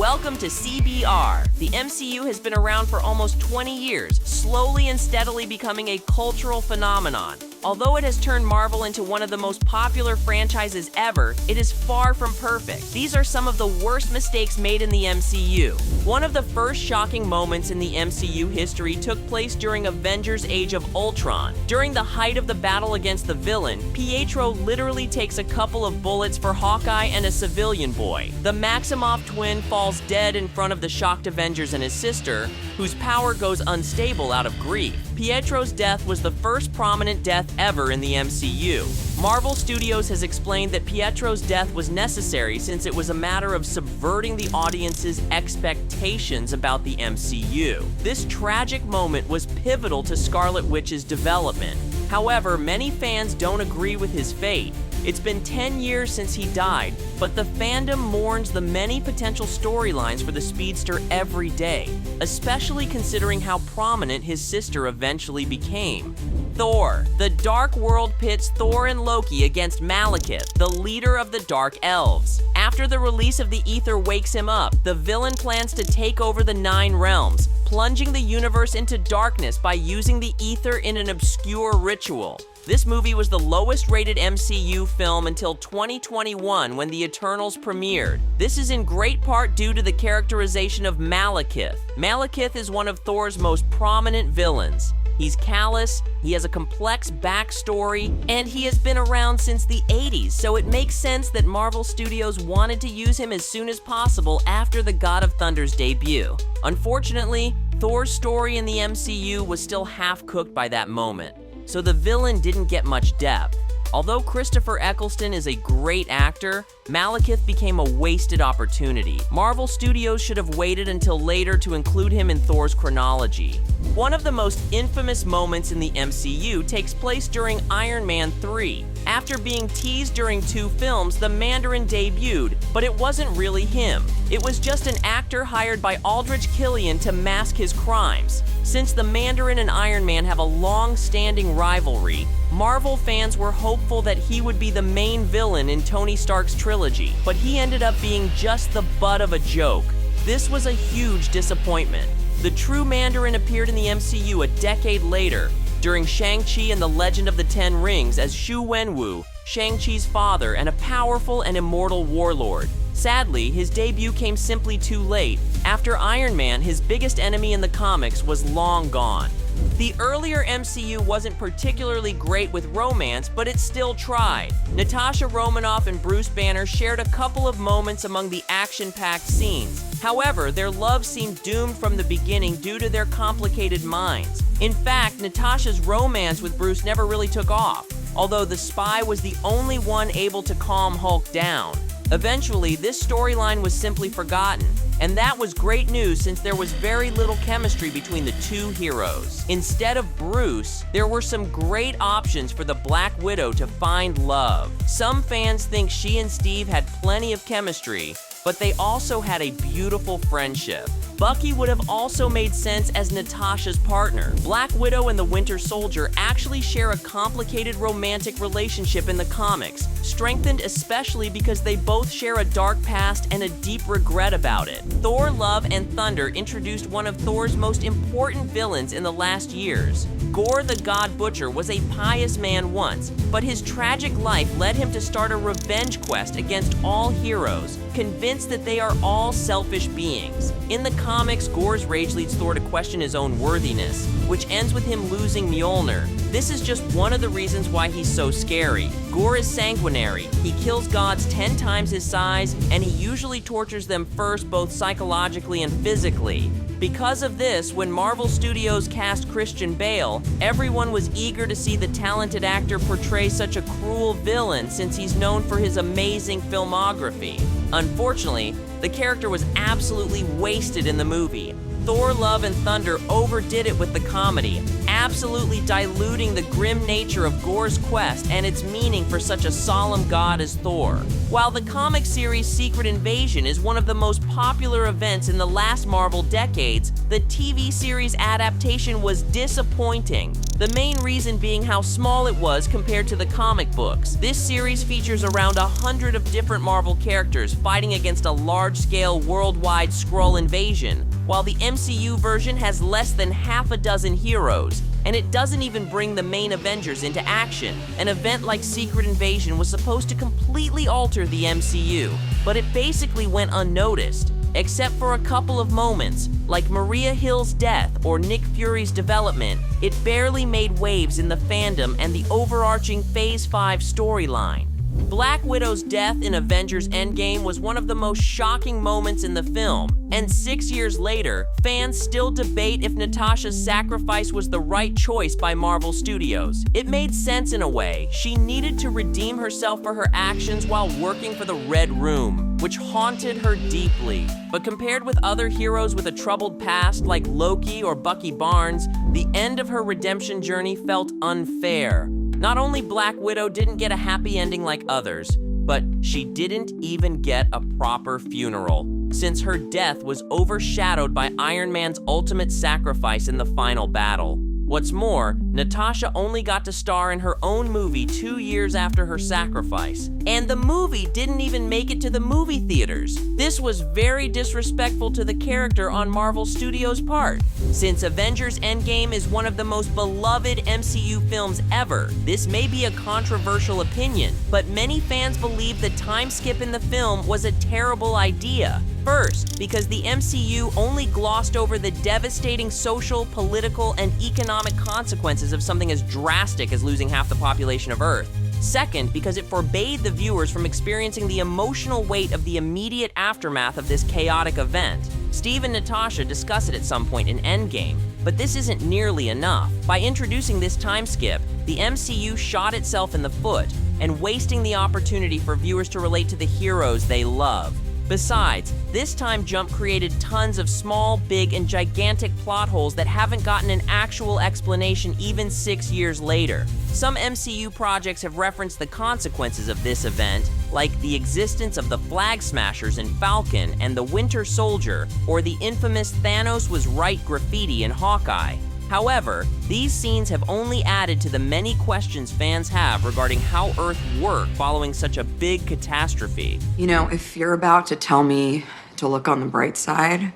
Welcome to CBR. The MCU has been around for almost 20 years, slowly and steadily becoming a cultural phenomenon. Although it has turned Marvel into one of the most popular franchises ever, it is far from perfect. These are some of the worst mistakes made in the MCU. One of the first shocking moments in the MCU history took place during Avengers Age of Ultron. During the height of the battle against the villain, Pietro literally takes a couple of bullets for Hawkeye and a civilian boy. The Maximoff twin falls dead in front of the shocked Avengers and his sister, whose power goes unstable out of grief. Pietro's death was the first prominent death ever in the MCU. Marvel Studios has explained that Pietro's death was necessary since it was a matter of subverting the audience's expectations about the MCU. This tragic moment was pivotal to Scarlet Witch's development. However, many fans don't agree with his fate. It's been 10 years since he died, but the fandom mourns the many potential storylines for the speedster every day, especially considering how prominent his sister eventually became. Thor. The Dark World pits Thor and Loki against Malekith, the leader of the Dark Elves. After the release of the Ether wakes him up, the villain plans to take over the Nine Realms, plunging the universe into darkness by using the Ether in an obscure ritual. This movie was the lowest-rated MCU film until 2021 when The Eternals premiered. This is in great part due to the characterization of Malekith. Malekith is one of Thor's most prominent villains. He's callous, he has a complex backstory, and he has been around since the 80s, so it makes sense that Marvel Studios wanted to use him as soon as possible after the God of Thunder's debut. Unfortunately, Thor's story in the MCU was still half-cooked by that moment, so the villain didn't get much depth. Although Christopher Eccleston is a great actor, Malekith became a wasted opportunity. Marvel Studios should have waited until later to include him in Thor's chronology. One of the most infamous moments in the MCU takes place during Iron Man 3. After being teased during 2 films, the Mandarin debuted, but it wasn't really him. It was just an actor hired by Aldrich Killian to mask his crimes. Since the Mandarin and Iron Man have a long-standing rivalry, Marvel fans were hopeful that he would be the main villain in Tony Stark's trilogy, but he ended up being just the butt of a joke. This was a huge disappointment. The true Mandarin appeared in the MCU a decade later, during Shang-Chi and the Legend of the Ten Rings as Xu Wenwu, Shang-Chi's father and a powerful and immortal warlord. Sadly, his debut came simply too late. After Iron Man, his biggest enemy in the comics was long gone. The earlier MCU wasn't particularly great with romance, but it still tried. Natasha Romanoff and Bruce Banner shared a couple of moments among the action-packed scenes. However, their love seemed doomed from the beginning due to their complicated minds. In fact, Natasha's romance with Bruce never really took off, although the spy was the only one able to calm Hulk down. Eventually, this storyline was simply forgotten, and that was great news since there was very little chemistry between the two heroes. Instead of Bruce, there were some great options for the Black Widow to find love. Some fans think she and Steve had plenty of chemistry, but they also had a beautiful friendship. Bucky would have also made sense as Natasha's partner. Black Widow and the Winter Soldier actually share a complicated romantic relationship in the comics, strengthened especially because they both share a dark past and a deep regret about it. Thor: Love and Thunder introduced one of Thor's most important villains in the last years. Gore the God Butcher was a pious man once, but his tragic life led him to start a revenge quest against all heroes, convinced that they are all selfish beings. In the comics, Gore's rage leads Thor to question his own worthiness, which ends with him losing Mjolnir. This is just one of the reasons why he's so scary. Gore is sanguinary. He kills gods 10 times his size, and he usually tortures them first both psychologically and physically. Because of this, when Marvel Studios cast Christian Bale, everyone was eager to see the talented actor portray such a cruel villain since he's known for his amazing filmography. Unfortunately, the character was absolutely wasted in the movie. Thor: Love and Thunder overdid it with the comedy, absolutely diluting the grim nature of Gore's quest and its meaning for such a solemn god as Thor. While the comic series Secret Invasion is one of the most popular events in the last Marvel decades, the TV series adaptation was disappointing. The main reason being how small it was compared to the comic books. This series features around 100 of different Marvel characters fighting against a large-scale worldwide Skrull invasion, while the MCU version has less than half a dozen heroes, and it doesn't even bring the main Avengers into action. An event like Secret Invasion was supposed to completely alter the MCU, but it basically went unnoticed, except for a couple of moments, like Maria Hill's death or Nick Fury's development. It barely made waves in the fandom and the overarching Phase 5 storyline. Black Widow's death in Avengers Endgame was one of the most shocking moments in the film, and 6 years later, fans still debate if Natasha's sacrifice was the right choice by Marvel Studios. It made sense in a way. She needed to redeem herself for her actions while working for the Red Room, which haunted her deeply. But compared with other heroes with a troubled past like Loki or Bucky Barnes, the end of her redemption journey felt unfair. Not only Black Widow didn't get a happy ending like others, but she didn't even get a proper funeral, since her death was overshadowed by Iron Man's ultimate sacrifice in the final battle. What's more, Natasha only got to star in her own movie 2 years after her sacrifice, and the movie didn't even make it to the movie theaters. This was very disrespectful to the character on Marvel Studios' part. Since Avengers Endgame is one of the most beloved MCU films ever, this may be a controversial opinion, but many fans believe the time skip in the film was a terrible idea. First, because the MCU only glossed over the devastating social, political, and economic consequences of something as drastic as losing half the population of Earth. Second, because it forbade the viewers from experiencing the emotional weight of the immediate aftermath of this chaotic event. Steve and Natasha discuss it at some point in Endgame, but this isn't nearly enough. By introducing this time skip, the MCU shot itself in the foot and wasting the opportunity for viewers to relate to the heroes they love. Besides, this time jump created tons of small, big, and gigantic plot holes that haven't gotten an actual explanation even 6 years later. Some MCU projects have referenced the consequences of this event, like the existence of the Flag Smashers in Falcon and the Winter Soldier, or the infamous Thanos was right graffiti in Hawkeye. However, these scenes have only added to the many questions fans have regarding how Earth worked following such a big catastrophe. You know, if you're about to tell me to look on the bright side,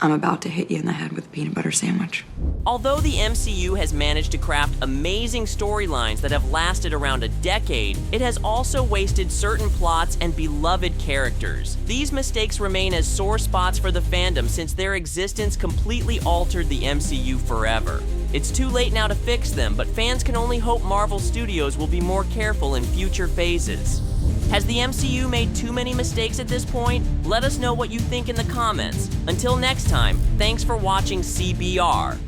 I'm about to hit you in the head with a peanut butter sandwich. Although the MCU has managed to craft amazing storylines that have lasted around a decade, it has also wasted certain plots and beloved characters. These mistakes remain as sore spots for the fandom since their existence completely altered the MCU forever. It's too late now to fix them, but fans can only hope Marvel Studios will be more careful in future phases. Has the MCU made too many mistakes at this point? Let us know what you think in the comments. Until next time, thanks for watching CBR.